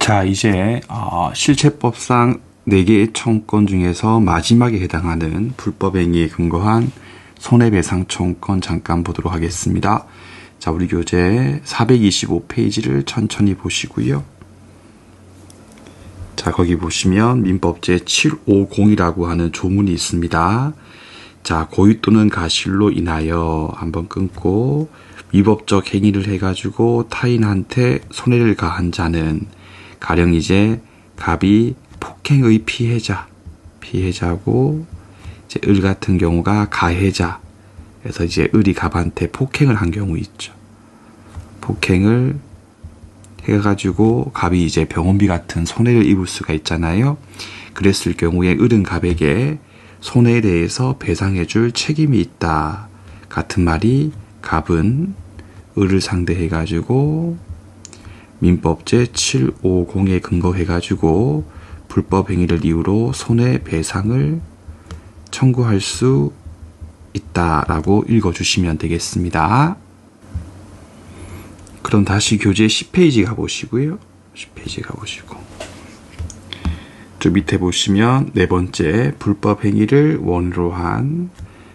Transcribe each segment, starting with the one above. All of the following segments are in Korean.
자, 이제 실체법상 4개의 청권 중에서 마지막에 해당하는 불법행위에 근거한 손해배상청권 잠깐 보도록 하겠습니다. 자, 우리 교재 425페이지를 천천히 보시고요. 자, 거기 보시면 민법제 750이라고 하는 조문이 있습니다. 자, 고의 또는 가실로 인하여 한번 끊고 위법적 행위를 해가지고 타인한테 손해를 가한 자는 가령 이제 갑이 폭행의 피해자고 이제 을 같은 경우가 가해자. 그래서 이제 을이 갑한테 폭행을 한 경우 있죠. 폭행을 해가지고 갑이 이제 병원비 같은 손해를 입을 수가 있잖아요. 그랬을 경우에 을은 갑에게 손해에 대해서 배상해줄 책임이 있다. 같은 말이 갑은 을을 상대해가지고 민법제 750에 근거해가지고 불법 행위를 이유로 손해배상을 청구할 수 있다라고 읽어주시면 되겠습니다. 그럼 다시 교재 10페이지 가보시고요. 10페이지 가보시고 저 밑에 보시면 네 번째 불법 행위를 원으로 한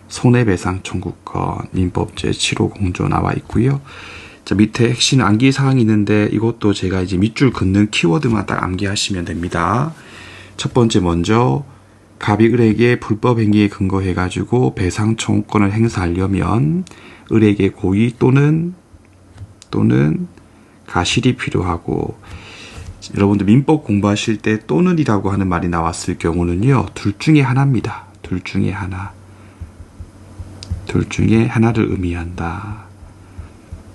손해배상 청구권 민법제 750조 나와 있고요. 자, 밑에 핵심 암기사항이 있는데 이것도 제가 이제 밑줄 긋는 키워드만 딱 암기하시면 됩니다. 첫 번째 먼저 갑이 을에게 불법 행위에 근거해가지고 배상 청구권을 행사하려면 을에게 고의 또는 가실이 필요하고 여러분들 민법 공부하실 때 또는이라고 하는 말이 나왔을 경우는요. 둘 중에 하나입니다. 둘 중에 하나를 의미한다.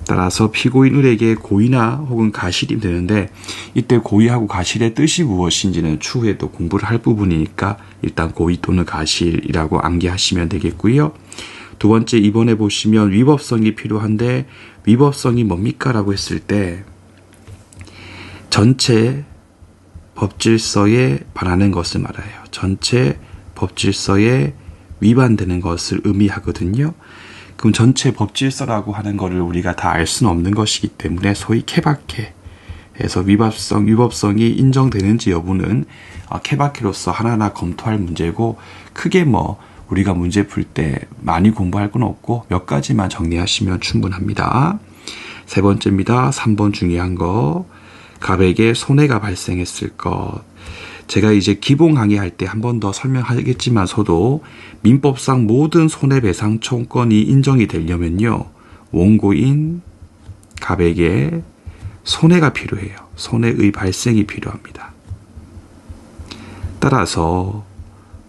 따라서 피고인 을에게 고의나 혹은 가실이 되는데 이때 고의하고 가실의 뜻이 무엇인지는 추후에 또 공부를 할 부분이니까 일단 고의 또는 가실이라고 암기하시면 되겠고요. 두 번째 이번에 보시면 위법성이 필요한데 위법성이 뭡니까? 라고 했을 때 전체 법질서에 반하는 것을 말해요. 전체 법질서에 위반되는 것을 의미하거든요. 그럼 전체 법질서라고 하는 것을 우리가 다 알 수는 없는 것이기 때문에 소위 케바케에서 위법성이 인정되는지 여부는 케바케로서 하나하나 검토할 문제고 크게 우리가 문제 풀 때 많이 공부할 건 없고 몇 가지만 정리하시면 충분합니다. 세 번째입니다. 3번 중요한 거 갑에게 손해가 발생했을 것. 제가 이제 기본 강의할 때 한 번 더 설명하겠지만서도 민법상 모든 손해배상 청구권이 인정이 되려면요. 원고인 갑에게 손해가 필요해요. 손해의 발생이 필요합니다. 따라서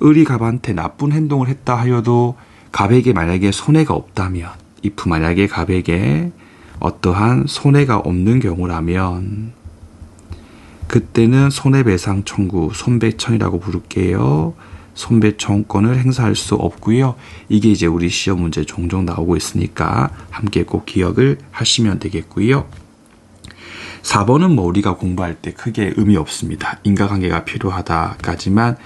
을이 갑한테 나쁜 행동을 했다 하여도 갑에게 만약에 손해가 없다면 if 만약에 갑에게 어떠한 손해가 없는 경우라면 그때는 손해배상 청구, 손배청이라고 부를게요. 손배청권을 행사할 수 없고요. 이게 이제 우리 시험 문제 종종 나오고 있으니까 함께 꼭 기억을 하시면 되겠고요. 4번은 우리가 공부할 때 크게 의미 없습니다. 인과관계가 필요하다까지만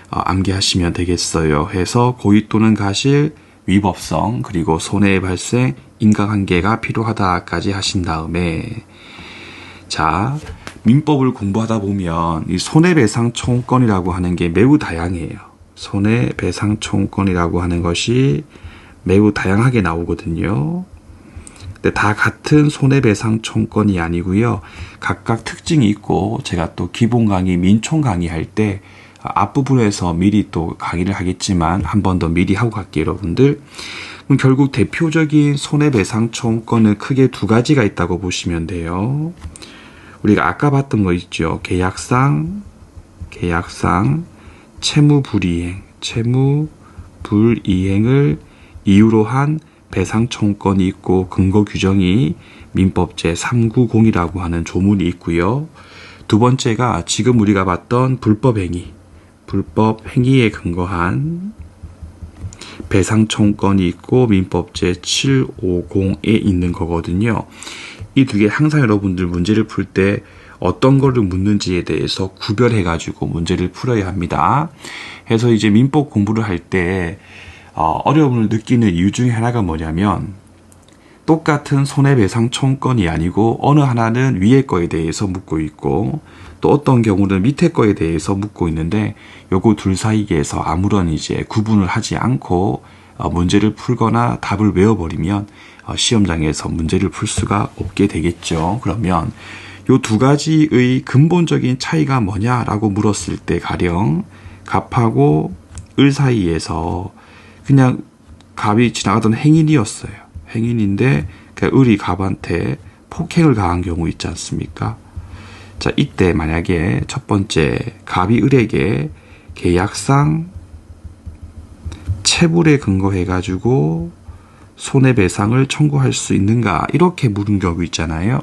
암기하시면 되겠어요. 해서 고의 또는 가실, 위법성, 그리고 손해의 발생, 인과관계가 필요하다까지 하신 다음에 자, 민법을 공부하다 보면 이 손해배상 청구권이라고 하는 게 매우 다양해요. 손해배상 청구권이라고 하는 것이 매우 다양하게 나오거든요. 근데 다 같은 손해배상 청구권이 아니고요. 각각 특징이 있고 제가 또 기본 강의, 민총 강의할 때 앞부분에서 미리 또 강의를 하겠지만 한 번 더 미리 하고 갈게요, 여러분들. 그럼 결국 대표적인 손해배상 청구권은 크게 두 가지가 있다고 보시면 돼요. 우리가 아까 봤던 거 있죠. 계약상, 채무 불이행을 이유로 한 배상 청구권이 있고 근거 규정이 민법제 390이라고 하는 조문이 있고요. 두 번째가 지금 우리가 봤던 불법 행위에 근거한 배상 청구권이 있고 민법제 750에 있는 거거든요. 이 두 개 항상 여러분들 문제를 풀 때 어떤 거를 묻는지에 대해서 구별해가지고 문제를 풀어야 합니다. 해서 이제 민법 공부를 할 때 어려움을 느끼는 이유 중에 하나가 뭐냐면 똑같은 손해배상 청구권이 아니고 어느 하나는 위에 거에 대해서 묻고 있고 또 어떤 경우는 밑에 거에 대해서 묻고 있는데 요거 둘 사이에서 아무런 이제 구분을 하지 않고 문제를 풀거나 답을 외워버리면 시험장에서 문제를 풀 수가 없게 되겠죠. 그러면 요 두 가지의 근본적인 차이가 뭐냐라고 물었을 때 가령 갑하고 을 사이에서 그냥 갑이 지나가던 행인이었어요. 행인인데 을이 갑한테 폭행을 가한 경우 있지 않습니까? 자, 이때 만약에 첫 번째 갑이 을에게 계약상 체불에 근거해 가지고 손해배상을 청구할 수 있는가 이렇게 물은 경우 있잖아요.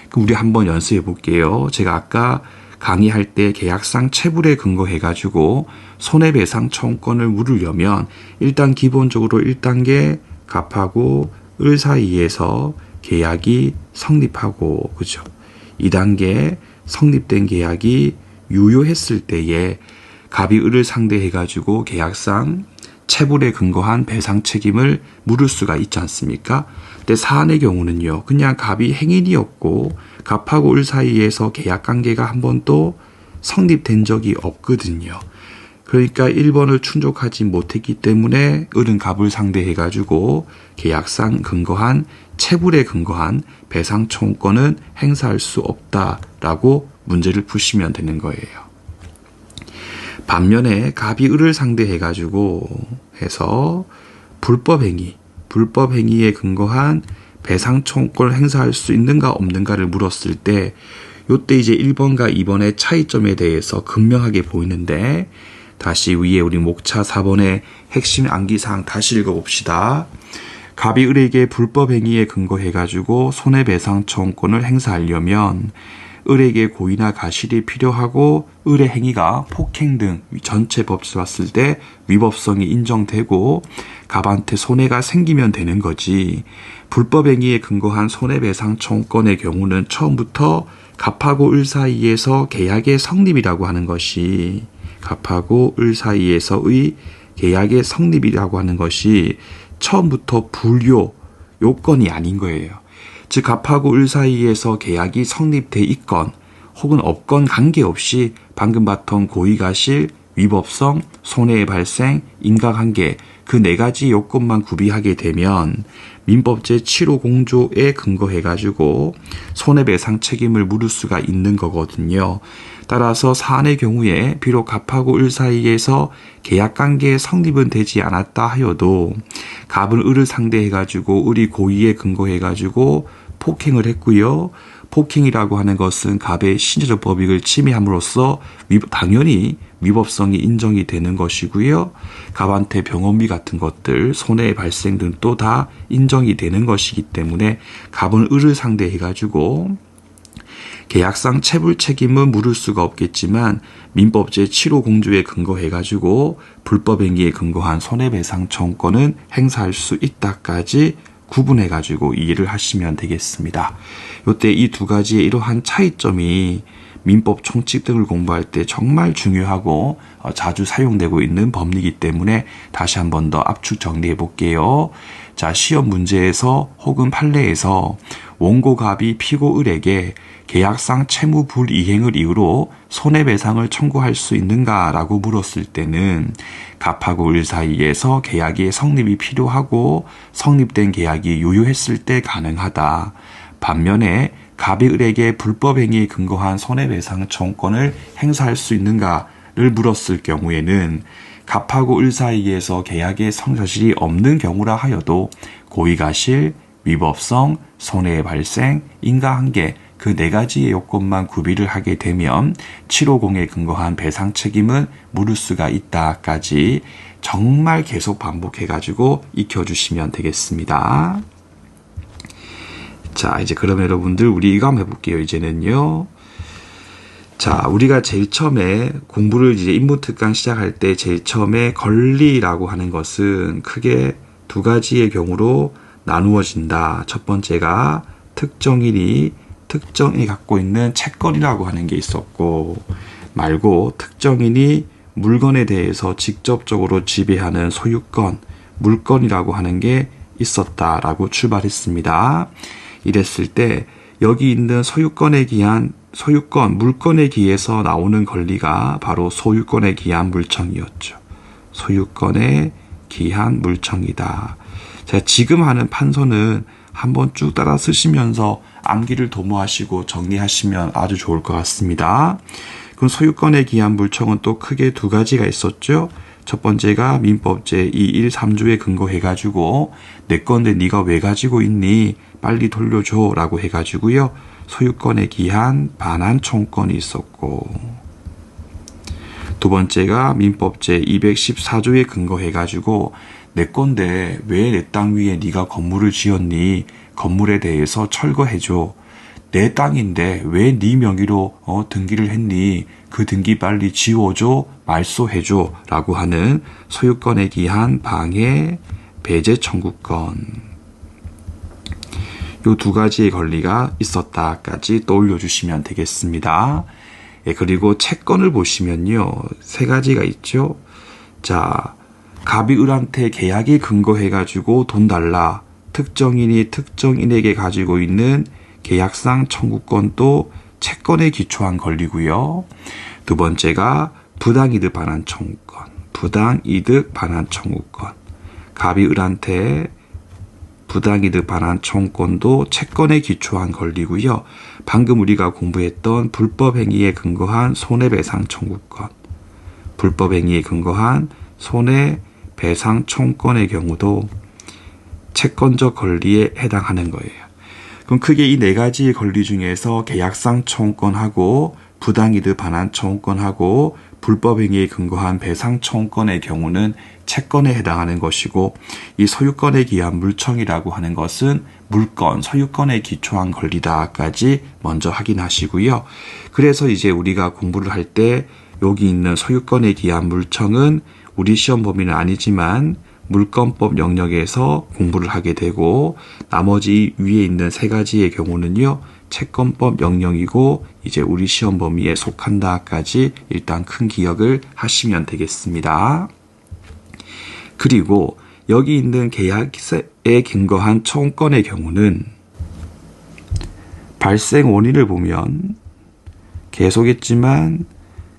그럼 우리 한번 연습해 볼게요. 제가 아까 강의할 때 계약상 체불에 근거해 가지고 손해배상 청구권을 물으려면 일단 기본적으로 1단계 갑하고 을 사이에서 계약이 성립하고 그죠? 2단계 성립된 계약이 유효했을 때에 갑이 을을 상대해 가지고 계약상 체불에 근거한 배상 책임을 물을 수가 있지 않습니까? 근데 사안의 경우는요. 그냥 갑이 행인이었고 갑하고 을 사이에서 계약 관계가 한 번도 성립된 적이 없거든요. 그러니까 1번을 충족하지 못했기 때문에 을은 갑을 상대해 가지고 계약상 근거한 체불에 근거한 배상 청구권은 행사할 수 없다라고 문제를 푸시면 되는 거예요. 반면에 갑이 을을 상대해 가지고 해서 불법 행위에 근거한 배상 청구권을 행사할 수 있는가 없는가를 물었을 때 요때 이제 1번과 2번의 차이점에 대해서 극명하게 보이는데 다시 위에 우리 목차 4번의 핵심 암기사항 다시 읽어봅시다. 갑이 을에게 불법 행위에 근거해 가지고 손해배상 청구권을 행사하려면 을에게 고의나 가실이 필요하고 을의 행위가 폭행 등 전체 법칙을 봤을 때 위법성이 인정되고 갑한테 손해가 생기면 되는 거지. 불법 행위에 근거한 손해배상 청구권의 경우는 처음부터 갑하고 을 사이에서 계약의 성립이라고 하는 것이 갑하고 을 사이에서의 계약의 성립이라고 하는 것이 처음부터 불요 요건이 아닌 거예요. 즉 갑하고 을 사이에서 계약이 성립돼 있건 혹은 없건 관계없이 방금 봤던 고의가실, 위법성, 손해의 발생, 인과관계 그 네 가지 요건만 구비하게 되면 민법 제7호 공조에 근거해가지고 손해배상 책임을 물을 수가 있는 거거든요. 따라서 사안의 경우에 비록 갑하고 을 사이에서 계약관계의 성립은 되지 않았다 하여도 갑은 을을 상대해가지고 을이 고의에 근거해가지고 폭행을 했고요. 폭행이라고 하는 것은 갑의 신체적 법익을 침해함으로써 당연히 위법성이 인정이 되는 것이고요. 갑한테 병원비 같은 것들, 손해의 발생 등 또 다 인정이 되는 것이기 때문에 갑은 을을 상대해가지고 계약상 체불 책임은 물을 수가 없겠지만 민법 제7호 공조에 근거해가지고 불법 행위에 근거한 손해배상 청구권은 행사할 수 있다까지 구분해가지고 이해를 하시면 되겠습니다. 이때 이 두 가지의 이러한 차이점이 민법 총칙 등을 공부할 때 정말 중요하고 자주 사용되고 있는 법리이기 때문에 다시 한 번 더 압축 정리해 볼게요. 자, 시험 문제에서 혹은 판례에서 원고 갑이 피고 을에게 계약상 채무 불이행을 이유로 손해배상을 청구할 수 있는가라고 물었을 때는 갑하고 을 사이에서 계약의 성립이 필요하고 성립된 계약이 유효했을 때 가능하다. 반면에 갑이 을에게 불법 행위에 근거한 손해배상 청구권을 행사할 수 있는가를 물었을 경우에는 갑하고 을 사이에서 계약의 성사실이 없는 경우라 하여도 고의가실, 위법성, 손해의 발생, 인과한계 그 네 가지의 요건만 구비를 하게 되면 750에 근거한 배상 책임은 물을 수가 있다까지 정말 계속 반복해가지고 익혀주시면 되겠습니다. 자, 이제 그러면 여러분들 우리 이거 한번 해볼게요. 이제는요. 자, 우리가 제일 처음에 공부를 이제 인문특강 시작할 때 제일 처음에 권리라고 하는 것은 크게 두 가지의 경우로 나누어진다. 첫 번째가 특정인이 갖고 있는 채권이라고 하는 게 있었고 말고 특정인이 물건에 대해서 직접적으로 지배하는 소유권, 물건이라고 하는 게 있었다라고 출발했습니다. 이랬을 때 여기 있는 소유권에 기한 물건에 기해서 나오는 권리가 바로 소유권에 기한 물청이었죠. 소유권에 기한 물청이다. 제가 지금 하는 판서는 한번 쭉 따라 쓰시면서 암기를 도모하시고 정리하시면 아주 좋을 것 같습니다. 그럼 소유권에 기한 물청은 또 크게 두 가지가 있었죠. 첫 번째가 민법 제213조에 근거해가지고 내 건데 네가 왜 가지고 있니? 빨리 돌려줘 라고 해가지고요. 소유권에 기한 반환 청구권이 있었고, 두 번째가 민법 제214조에 근거해가지고 내 건데 왜 내 땅 위에 네가 건물을 지었니? 건물에 대해서 철거해줘. 내 땅인데 왜 네 명의로 등기를 했니? 그 등기 빨리 지워줘, 말소해줘 라고 하는 소유권에 기한 방해, 배제 청구권. 요 두 가지의 권리가 있었다까지 떠올려 주시면 되겠습니다. 예, 그리고 채권을 보시면요. 세 가지가 있죠. 자, 갑이 을한테 계약에 근거해가지고 돈 달라. 특정인이 특정인에게 가지고 있는 계약상 청구권도 채권에 기초한 권리고요. 두 번째가 부당이득 반환 청구권. 부당이득 반환 청구권. 갑이 을한테 부당이득 반환 청구권도 채권에 기초한 권리고요. 방금 우리가 공부했던 불법행위에 근거한 손해배상 청구권. 불법행위에 근거한 손해배상 청구권의 경우도 채권적 권리에 해당하는 거예요. 그럼 크게 이 네 가지의 권리 중에서 계약상 청구권하고 부당이득 반환 청구권하고 불법행위에 근거한 배상 청구권의 경우는 채권에 해당하는 것이고, 이 소유권에 기한 물청이라고 하는 것은 물건, 소유권에 기초한 권리다까지 먼저 확인하시고요. 그래서 이제 우리가 공부를 할 때 여기 있는 소유권에 기한 물청은 우리 시험 범위는 아니지만 물권법 영역에서 공부를 하게 되고, 나머지 위에 있는 세 가지의 경우는요, 채권법 영역이고 이제 우리 시험 범위에 속한다까지 일단 큰 기억을 하시면 되겠습니다. 그리고 여기 있는 계약에 근거한 청구권의 경우는 발생 원인을 보면 계속했지만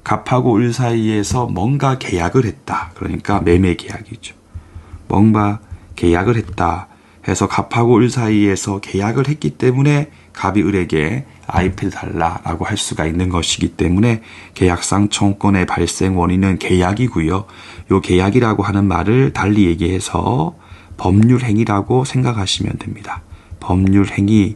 갑하고 을 사이에서 뭔가 계약을 했다. 그러니까 매매 계약이죠. 뭔가 계약을 했다 해서 갑하고 을 사이에서 계약을 했기 때문에 갑이 을에게 아이패드 달라라고 할 수가 있는 것이기 때문에 계약상 청구권의 발생 원인은 계약이고요. 요 계약이라고 하는 말을 달리 얘기해서 법률행위라고 생각하시면 됩니다. 법률행위.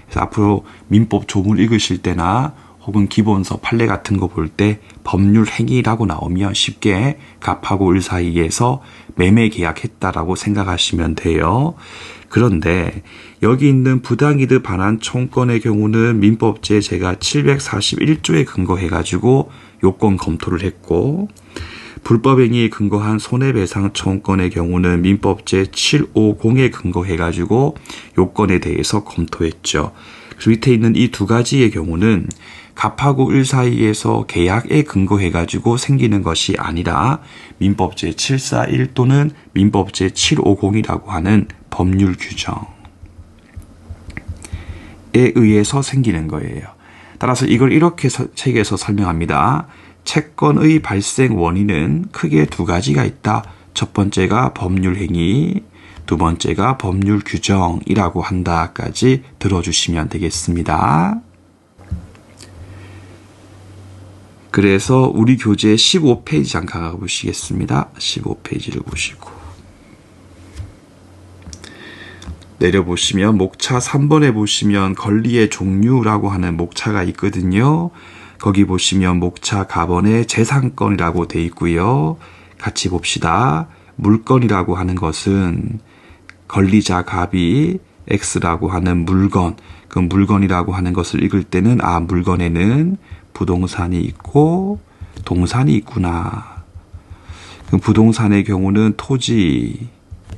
그래서 앞으로 민법 조문 읽으실 때나 혹은 기본서 판례 같은 거 볼 때 법률행위라고 나오면 쉽게 갑하고 을 사이에서 매매 계약했다라고 생각하시면 돼요. 그런데 여기 있는 부당이득 반환 청구권의 경우는 민법제 제가 741조에 근거해가지고 요건 검토를 했고, 불법행위에 근거한 손해배상 청구권의 경우는 민법제 750에 근거해가지고 요건에 대해서 검토했죠. 그래서 밑에 있는 이 두 가지의 경우는 갑하고 을 사이에서 계약에 근거해가지고 생기는 것이 아니라 민법제 741 또는 민법제 750이라고 하는 법률 규정에 의해서 생기는 거예요. 따라서 이걸 이렇게 책에서 설명합니다. 채권의 발생 원인은 크게 두 가지가 있다. 첫 번째가 법률행위, 두 번째가 법률 규정이라고 한다까지 들어주시면 되겠습니다. 그래서 우리 교재 15페이지 잠깐 가보시겠습니다. 15페이지를 보시고 내려보시면 목차 3번에 보시면 권리의 종류라고 하는 목차가 있거든요. 거기 보시면 목차 가번에 재산권이라고 돼 있고요. 같이 봅시다. 물건이라고 하는 것은 권리자 갑이 X라고 하는 물건, 그 물건이라고 하는 것을 읽을 때는 물건에는 부동산이 있고 동산이 있구나. 그 부동산의 경우는 토지,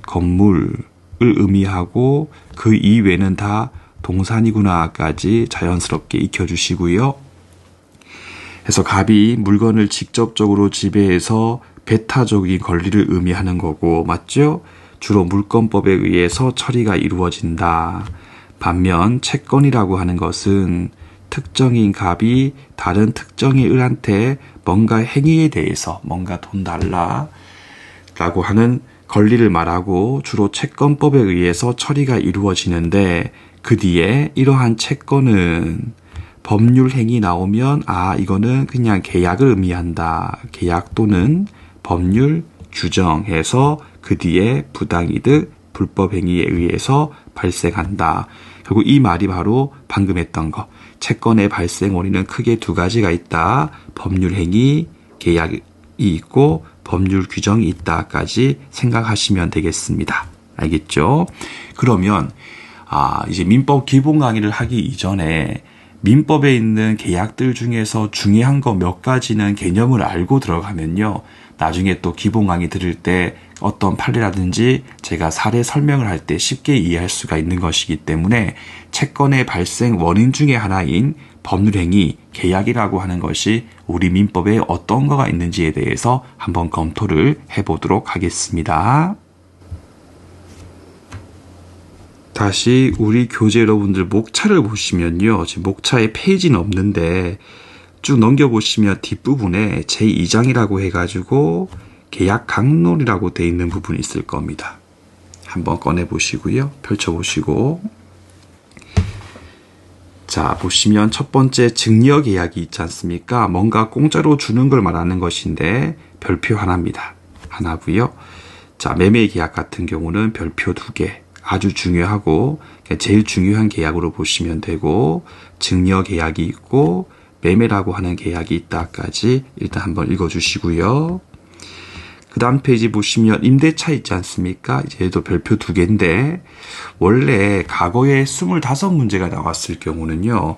건물을 의미하고 그 이외는 다 동산이구나까지 자연스럽게 익혀주시고요. 그래서 갑이 물건을 직접적으로 지배해서 배타적인 권리를 의미하는 거고, 맞죠? 주로 물권법에 의해서 처리가 이루어진다. 반면 채권이라고 하는 것은 특정인 갑이 다른 특정인 을한테 뭔가 행위에 대해서 뭔가 돈 달라 라고 하는 권리를 말하고 주로 채권법에 의해서 처리가 이루어지는데 그 뒤에 이러한 채권은 법률 행위 나오면 이거는 그냥 계약을 의미한다. 계약 또는 법률 규정해서 그 뒤에 부당이득, 불법 행위에 의해서 발생한다. 결국 이 말이 바로 방금 했던 거. 채권의 발생 원인은 크게 두 가지가 있다. 법률 행위, 계약이 있고 법률 규정이 있다까지 생각하시면 되겠습니다. 알겠죠? 그러면 이제 민법 기본 강의를 하기 이전에 민법에 있는 계약들 중에서 중요한 거 몇 가지는 개념을 알고 들어가면요. 나중에 또 기본 강의 들을 때 어떤 판례라든지 제가 사례 설명을 할 때 쉽게 이해할 수가 있는 것이기 때문에 채권의 발생 원인 중에 하나인 법률행위, 계약이라고 하는 것이 우리 민법에 어떤 거가 있는지에 대해서 한번 검토를 해보도록 하겠습니다. 다시 우리 교재 여러분들 목차를 보시면요. 지금 목차에 페이지는 없는데 쭉 넘겨보시면 뒷부분에 제2장이라고 해가지고 계약 강론이라고 되어 있는 부분이 있을 겁니다. 한번 꺼내보시고요. 펼쳐보시고 자 보시면 첫 번째 증여계약이 있지 않습니까? 뭔가 공짜로 주는 걸 말하는 것인데 별표 하나입니다. 하나고요. 자 매매계약 같은 경우는 별표 2개. 아주 중요하고 제일 중요한 계약으로 보시면 되고 증여계약이 있고 매매라고 하는 계약이 있다까지 일단 한번 읽어주시고요. 그 다음 페이지 보시면 임대차 있지 않습니까? 이제 얘도 별표 2개인데 원래 과거에 25문제가 나왔을 경우는요.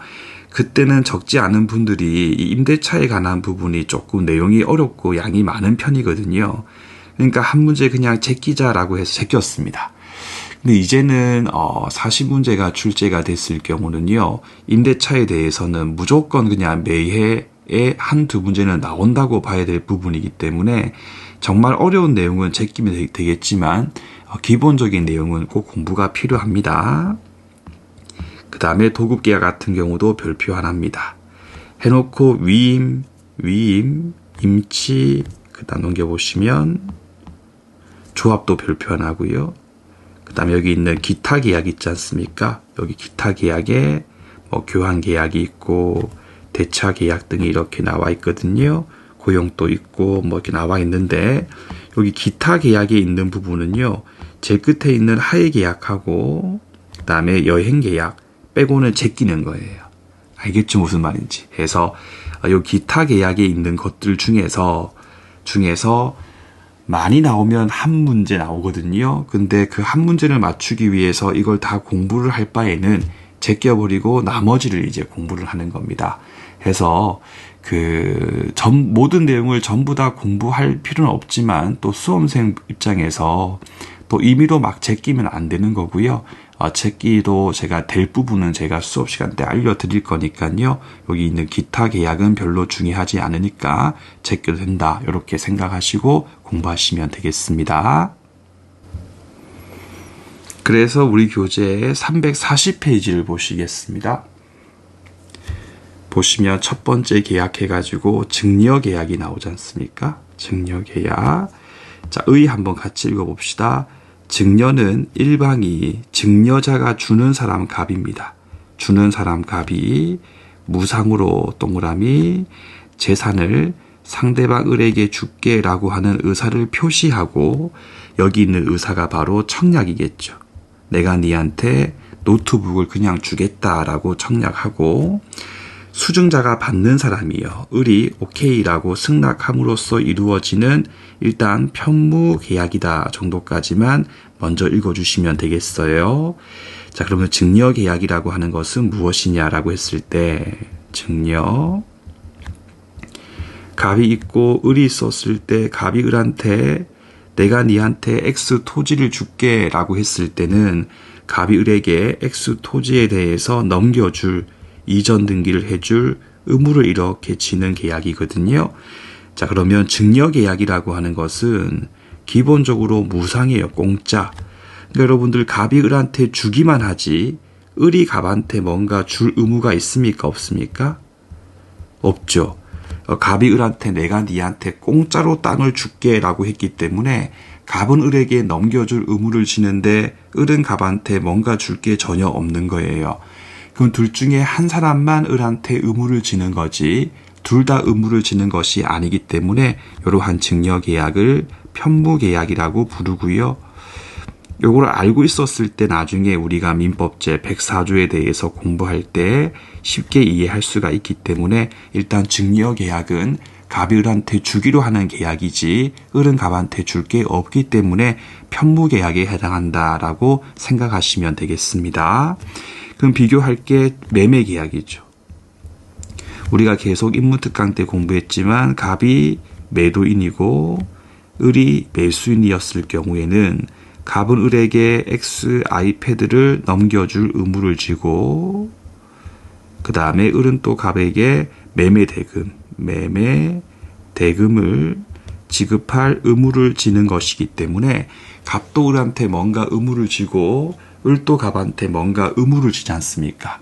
그때는 적지 않은 분들이 이 임대차에 관한 부분이 조금 내용이 어렵고 양이 많은 편이거든요. 그러니까 한 문제 그냥 제끼자라고 해서 제꼈습니다. 근데 이제는 40문제가 출제가 됐을 경우는요. 임대차에 대해서는 무조건 그냥 매해에 한두 문제는 나온다고 봐야 될 부분이기 때문에 정말 어려운 내용은 제끼면 되겠지만 기본적인 내용은 꼭 공부가 필요합니다. 그 다음에 도급계약 같은 경우도 별표 하나입니다. 해놓고 위임, 임치, 그 다음 넘겨보시면 조합도 별표 하나고요. 그 다음에 여기 있는 기타 계약 있지 않습니까? 여기 기타 계약에 교환 계약이 있고 대차 계약 등이 이렇게 나와 있거든요. 고용도 있고 이렇게 나와 있는데 여기 기타 계약에 있는 부분은요. 제일 끝에 있는 하해 계약하고 그 다음에 여행 계약 빼고는 제끼는 거예요. 알겠죠? 무슨 말인지. 해서 이 기타 계약에 있는 것들 중에서 많이 나오면 한 문제 나오거든요. 근데 그 한 문제를 맞추기 위해서 이걸 다 공부를 할 바에는 제껴버리고 나머지를 이제 공부를 하는 겁니다. 해서 모든 내용을 전부 다 공부할 필요는 없지만 또 수험생 입장에서 또 임의로 막 제끼면 안 되는 거고요. 제끼도 제가 될 부분은 제가 수업 시간 때 알려드릴 거니까요. 여기 있는 기타 계약은 별로 중요하지 않으니까 제껴도 된다. 이렇게 생각하시고 공부하시면 되겠습니다. 그래서 우리 교재의 340페이지를 보시겠습니다. 보시면 첫 번째 계약해가지고 증여계약이 나오지 않습니까? 증여계약. 자, 의 한번 같이 읽어봅시다. 증여는 일방이 증여자가 주는 사람 갑입니다. 주는 사람 갑이 무상으로 동그라미 재산을 상대방 을에게 줄게라고 하는 의사를 표시하고 여기 있는 의사가 바로 청약이겠죠. 내가 니한테 노트북을 그냥 주겠다라고 청약하고 수증자가 받는 사람이요. 을이 오케이라고 승낙함으로써 이루어지는 일단 편무계약이다 정도까지만 먼저 읽어주시면 되겠어요. 자, 그러면 증여계약이라고 하는 것은 무엇이냐라고 했을 때 증여 갑이 있고 을이 있었을 때 갑이 을한테 내가 니한테 X 토지를 줄게 라고 했을 때는 갑이 을에게 X 토지에 대해서 넘겨줄 이전 등기를 해줄 의무를 이렇게 지는 계약이거든요. 자, 그러면 증여계약이라고 하는 것은 기본적으로 무상이에요. 공짜. 그러니까 여러분들 갑이 을한테 주기만 하지 을이 갑한테 뭔가 줄 의무가 있습니까? 없습니까? 없죠. 갑이 을한테 내가 니한테 공짜로 땅을 줄게 라고 했기 때문에 갑은 을에게 넘겨줄 의무를 지는데 을은 갑한테 뭔가 줄 게 전혀 없는 거예요. 그럼 둘 중에 한 사람만 을한테 의무를 지는 거지 둘 다 의무를 지는 것이 아니기 때문에 이러한 증여계약을 편무계약이라고 부르고요. 요걸 알고 있었을 때 나중에 우리가 민법제 104조에 대해서 공부할 때 쉽게 이해할 수가 있기 때문에 일단 증여계약은 갑이 을한테 주기로 하는 계약이지 을은 갑한테 줄 게 없기 때문에 편무계약에 해당한다라고 생각하시면 되겠습니다. 그럼 비교할 게 매매계약이죠. 우리가 계속 인문특강 때 공부했지만 갑이 매도인이고 을이 매수인이었을 경우에는 갑은 을에게 X 아이패드를 넘겨줄 의무를 지고 그 다음에 을은 또 갑에게 매매대금을 지급할 의무를 지는 것이기 때문에 갑도 을한테 뭔가 의무를 지고 을도 갑한테 뭔가 의무를 지지 않습니까?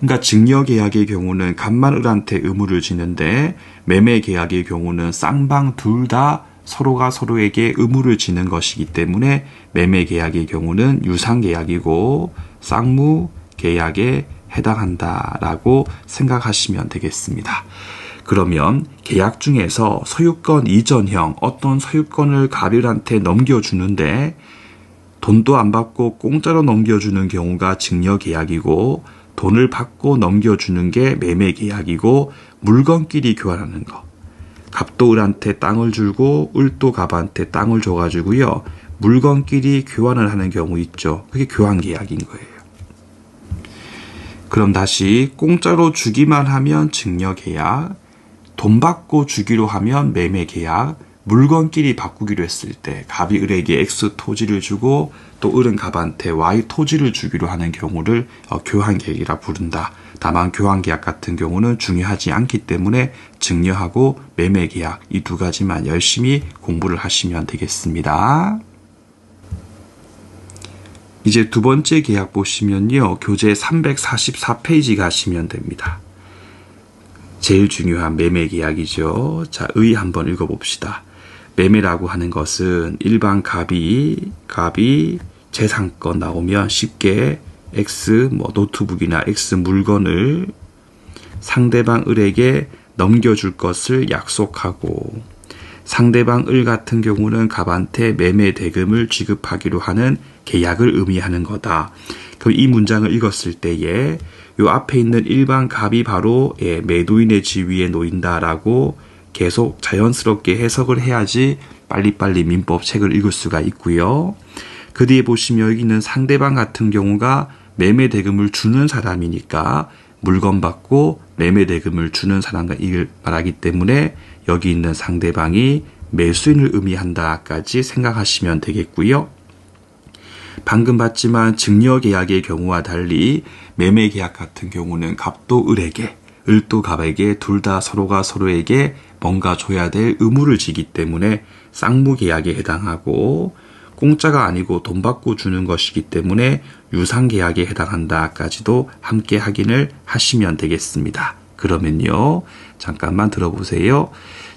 그러니까 증여계약의 경우는 갑만 을한테 의무를 지는데 매매계약의 경우는 쌍방 둘 다 서로가 서로에게 의무를 지는 것이기 때문에 매매계약의 경우는 유상계약이고 쌍무계약에 해당한다라고 생각하시면 되겠습니다. 그러면 계약 중에서 소유권 이전형 어떤 소유권을 갑이 을한테 넘겨주는데 돈도 안 받고 공짜로 넘겨주는 경우가 증여계약이고 돈을 받고 넘겨주는 게 매매계약이고 물건끼리 교환하는 거. 갑도 을한테 땅을 주고 을도 갑한테 땅을 줘가지고요. 물건끼리 교환을 하는 경우 있죠. 그게 교환계약인 거예요. 그럼 다시 공짜로 주기만 하면 증여계약, 돈 받고 주기로 하면 매매계약, 물건끼리 바꾸기로 했을 때 갑이 을에게 X 토지를 주고 또 을은 갑한테 Y 토지를 주기로 하는 경우를 교환계약이라 부른다. 다만 교환계약 같은 경우는 중요하지 않기 때문에 증여하고 매매계약 이 두 가지만 열심히 공부를 하시면 되겠습니다. 이제 두 번째 계약 보시면요. 교재 344페이지 가시면 됩니다. 제일 중요한 매매계약이죠. 자, 의 한번 읽어봅시다. 매매라고 하는 것은 일반 갑이 재산권 나오면 쉽게 X 노트북이나 X 물건을 상대방 을에게 넘겨줄 것을 약속하고 상대방 을 같은 경우는 갑한테 매매 대금을 지급하기로 하는 계약을 의미하는 거다. 그럼 이 문장을 읽었을 때에 요 앞에 있는 일반 갑이 바로 매도인의 지위에 놓인다라고 계속 자연스럽게 해석을 해야지 빨리빨리 민법 책을 읽을 수가 있고요. 그 뒤에 보시면 여기 있는 상대방 같은 경우가 매매 대금을 주는 사람이니까 물건 받고 매매 대금을 주는 사람과 이걸 말하기 때문에 여기 있는 상대방이 매수인을 의미한다까지 생각하시면 되겠고요. 방금 봤지만 증여계약의 경우와 달리 매매계약 같은 경우는 갑도 을에게, 을도 갑에게 둘 다 서로가 서로에게 뭔가 줘야 될 의무를 지기 때문에 쌍무계약에 해당하고 공짜가 아니고 돈 받고 주는 것이기 때문에 유상계약에 해당한다까지도 함께 확인을 하시면 되겠습니다. 그러면요. 잠깐만 들어보세요.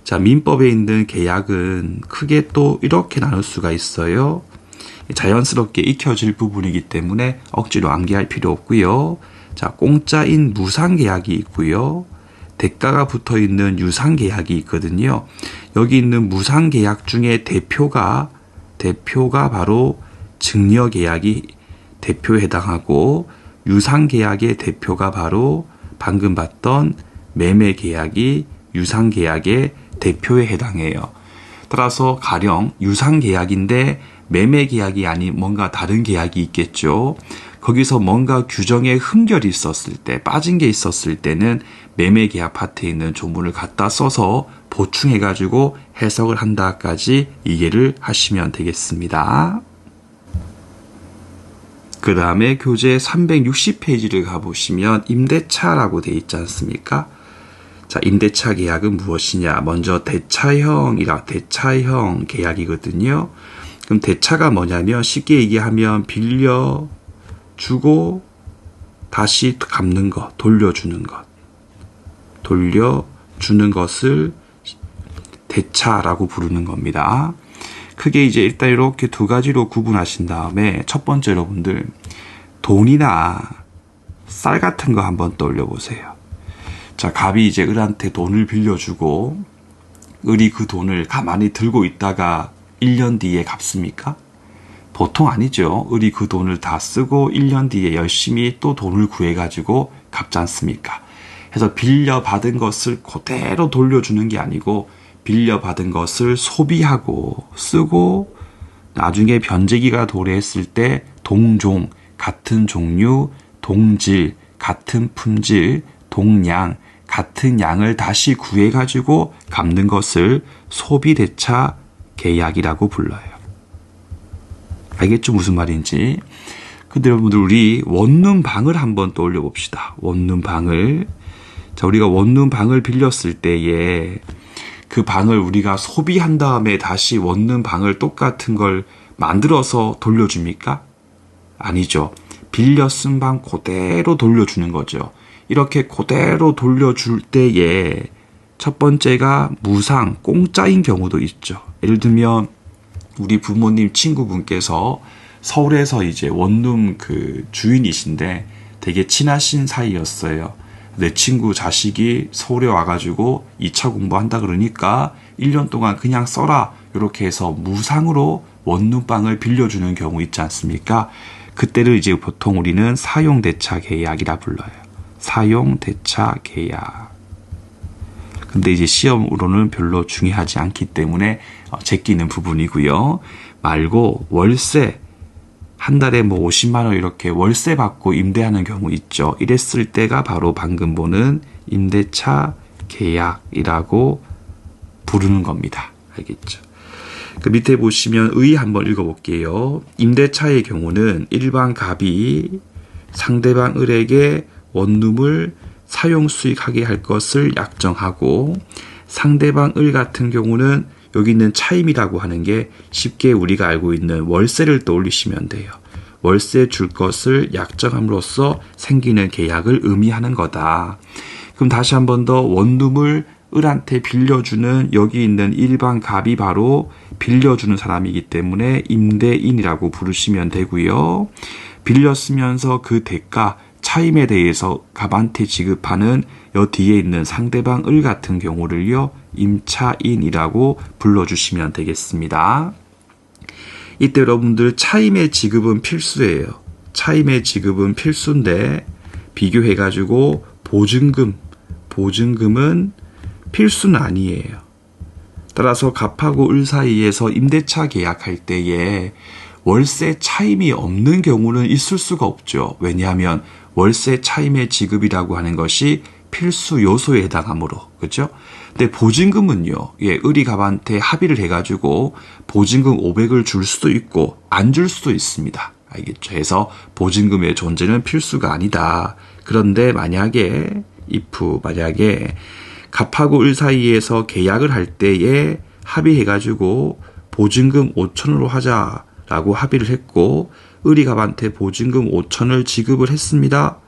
자, 민법에 있는 계약은 크게 또 이렇게 나눌 수가 있어요. 자연스럽게 익혀질 부분이기 때문에 억지로 암기할 필요 없고요. 자, 공짜인 무상계약이 있고요. 대가가 붙어있는 유상계약이 있거든요. 여기 있는 무상계약 중에 대표가 바로 증여계약이 대표에 해당하고 유상계약의 대표가 바로 방금 봤던 매매계약이 유상계약의 대표에 해당해요. 따라서 가령 유상계약인데 매매계약이 아닌 뭔가 다른 계약이 있겠죠. 거기서 뭔가 규정에 흠결이 있었을 때, 빠진 게 있었을 때는 매매계약 파트에 있는 조문을 갖다 써서 보충해가지고 해석을 한다까지 이해를 하시면 되겠습니다. 그 다음에 교재 360페이지를 가보시면 임대차라고 되어 있지 않습니까? 자, 임대차 계약은 무엇이냐? 먼저 대차형 계약이거든요. 그럼 대차가 뭐냐면 쉽게 얘기하면 빌려주고 다시 갚는 것, 돌려주는 것을 대차라고 부르는 겁니다. 크게 이제 일단 이렇게 두 가지로 구분하신 다음에 첫 번째 여러분들 돈이나 쌀 같은 거 한번 떠올려 보세요. 자, 갑이 이제 을한테 돈을 빌려주고 을이 그 돈을 가만히 들고 있다가 1년 뒤에 갚습니까? 보통 아니죠. 을이 그 돈을 다 쓰고 1년 뒤에 열심히 또 돈을 구해가지고 갚지 않습니까? 그래서 빌려받은 것을 그대로 돌려주는 게 아니고 빌려받은 것을 소비하고 쓰고 나중에 변제기가 도래했을 때 동종, 같은 종류, 동질, 같은 품질, 동량, 같은 양을 다시 구해가지고 갚는 것을 소비대차 계약이라고 불러요. 알겠죠? 무슨 말인지. 근데 여러분들 우리 원룸방을 한번 떠올려 봅시다. 원룸방을. 자, 우리가 원룸방을 빌렸을 때에 그 방을 우리가 소비한 다음에 다시 원룸방을 똑같은 걸 만들어서 돌려줍니까? 아니죠. 빌려 쓴 방 그대로 돌려주는 거죠. 이렇게 그대로 돌려줄 때에 첫 번째가 무상, 공짜인 경우도 있죠. 예를 들면 우리 부모님 친구분께서 서울에서 이제 원룸 그 주인이신데 되게 친하신 사이였어요. 내 친구 자식이 서울에 와가지고 2차 공부한다 그러니까 1년 동안 그냥 써라. 이렇게 해서 무상으로 원룸방을 빌려주는 경우 있지 않습니까? 그때를 이제 보통 우리는 사용대차 계약이라 불러요. 사용대차 계약. 근데 이제 시험으로는 별로 중요하지 않기 때문에 제끼는 부분이고요. 말고 월세, 한 달에 뭐 50만 원 이렇게 월세 받고 임대하는 경우 있죠. 이랬을 때가 바로 방금 보는 임대차 계약이라고 부르는 겁니다. 알겠죠? 그 밑에 보시면 의 한번 읽어볼게요. 임대차의 경우는 일반 갑이 상대방 을에게 원룸을 사용 수익하게 할 것을 약정하고 상대방 을 같은 경우는 여기 있는 차임이라고 하는 게 쉽게 우리가 알고 있는 월세를 떠올리시면 돼요. 월세 줄 것을 약정함으로써 생기는 계약을 의미하는 거다. 그럼 다시 한 번 더 원룸을 을한테 빌려주는 여기 있는 일반 갑이 바로 빌려주는 사람이기 때문에 임대인이라고 부르시면 되고요. 빌렸으면서 그 대가 차임에 대해서 갑한테 지급하는 여 뒤에 있는 상대방 을 같은 경우를요 임차인이라고 불러주시면 되겠습니다. 이때 여러분들 차임의 지급은 필수예요. 차임의 지급은 필수인데 비교해가지고 보증금은 필수는 아니에요. 따라서 갑하고 을 사이에서 임대차 계약할 때에 월세 차임이 없는 경우는 있을 수가 없죠. 왜냐하면 월세 차임의 지급이라고 하는 것이 필수 요소에 해당하므로. 그렇죠? 근데 보증금은요. 을이 갑한테 합의를 해가지고 보증금 500을 줄 수도 있고 안 줄 수도 있습니다. 알겠죠? 그래서 보증금의 존재는 필수가 아니다. 그런데 만약에 갑하고 을 사이에서 계약을 할 때에 합의해가지고 보증금 5천으로 하자라고 합의를 했고 을이 갑한테 보증금 5천을 지급을 했습니다.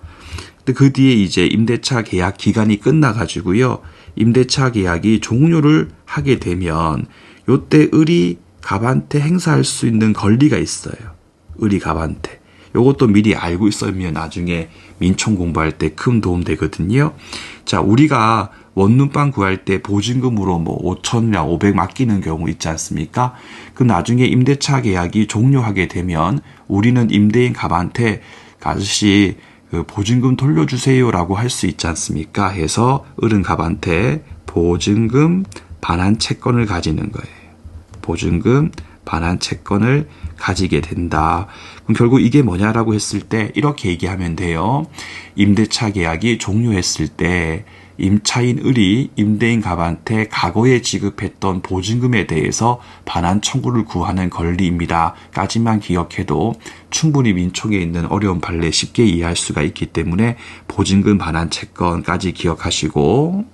근데 그 뒤에 이제 임대차 계약 기간이 끝나가지고요. 임대차 계약이 종료를 하게 되면 요때 을이 갑한테 행사할 수 있는 권리가 있어요. 을이 갑한테. 요것도 미리 알고 있으면 나중에 민총 공부할 때 큰 도움 되거든요. 자, 우리가 원룸방 구할 때 보증금으로 뭐 5천이나 500 맡기는 경우 있지 않습니까? 그럼 나중에 임대차 계약이 종료하게 되면 우리는 임대인 갑한테 아저씨 그 보증금 돌려주세요라고 할 수 있지 않습니까? 해서 을은 갑한테 보증금 반환 채권을 가지는 거예요. 보증금 반환 채권을 가지게 된다. 그럼 결국 이게 뭐냐라고 했을 때 이렇게 얘기하면 돼요. 임대차 계약이 종료했을 때 임차인 을이 임대인 갑한테 과거에 지급했던 보증금에 대해서 반환 청구를 구하는 권리입니다. 까지만 기억해도 충분히 민총에 있는 어려운 판례 쉽게 이해할 수가 있기 때문에 보증금 반환 채권까지 기억하시고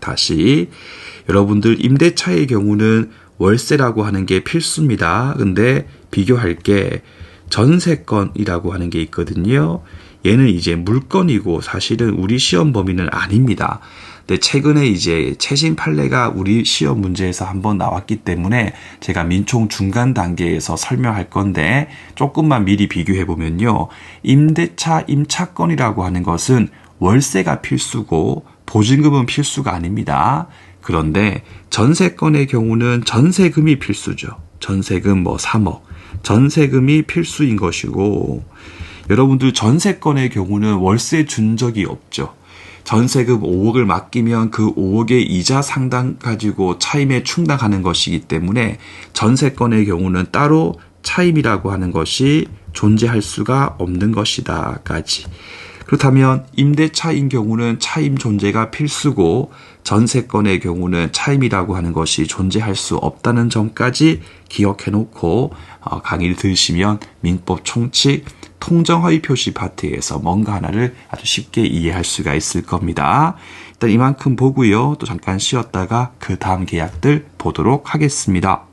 다시 여러분들 임대차의 경우는 월세라고 하는 게 필수입니다. 근데 비교할 게 전세건이라고 하는 게 있거든요. 얘는 이제 물건이고 사실은 우리 시험 범위는 아닙니다. 근데 최근에 이제 최신 판례가 우리 시험 문제에서 한번 나왔기 때문에 제가 민총 중간 단계에서 설명할 건데 조금만 미리 비교해 보면요. 임대차 임차건이라고 하는 것은 월세가 필수고 보증금은 필수가 아닙니다. 그런데 전세건의 경우는 전세금이 필수죠. 전세금 3억. 전세금이 필수인 것이고 여러분들 전세건의 경우는 월세 준 적이 없죠. 전세금 5억을 맡기면 그 5억의 이자 상당 가지고 차임에 충당하는 것이기 때문에 전세건의 경우는 따로 차임이라고 하는 것이 존재할 수가 없는 것이다까지. 그렇다면 임대차인 경우는 차임 존재가 필수고 전세건의 경우는 차임이라고 하는 것이 존재할 수 없다는 점까지 기억해 놓고 강의를 들으시면 민법 총칙 통정허위 표시 파트에서 뭔가 하나를 아주 쉽게 이해할 수가 있을 겁니다. 일단 이만큼 보고요. 또 잠깐 쉬었다가 그 다음 계약들 보도록 하겠습니다.